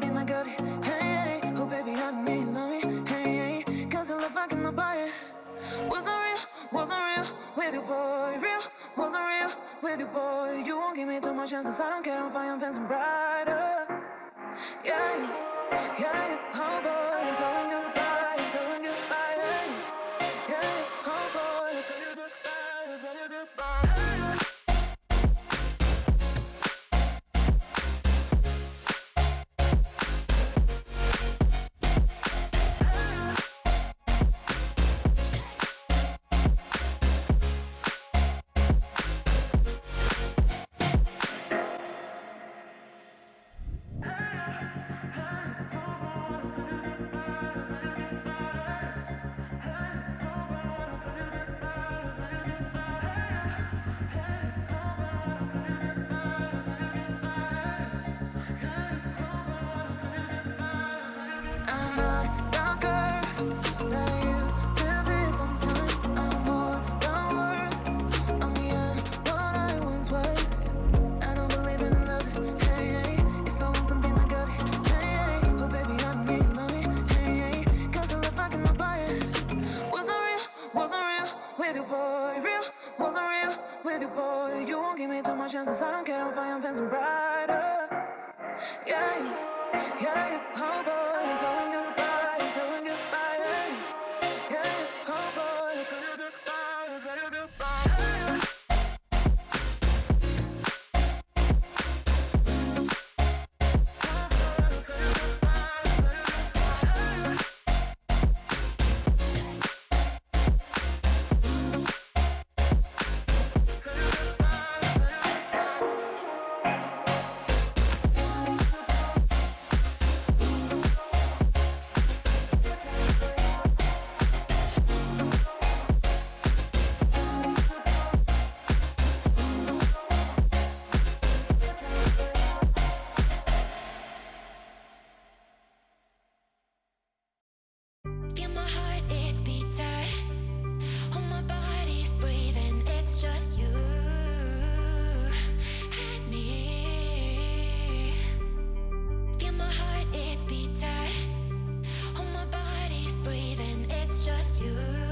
be my girl. Hey, hey, oh baby, I know you love me. Hey, hey, cause your love I cannot buy it. Wasn't real with you, boy. Real, wasn't real with you, boy. You won't give me too much chances. I don't care, I'm fine, I'm fancy brighter. Yeah, yeah, oh boy, I'm telling goodbye, I'm telling goodbye. Yeah, yeah, oh boy, I'm telling goodbye, I'm telling goodbye. Chances, I don't care, I'm fine, I'm fancy brighter. Yeah, yeah, oh boy, I'm telling goodbye, I'm telling goodbye. Yeah, oh boy, I'm telling goodbye, I'm telling goodbye. Just you.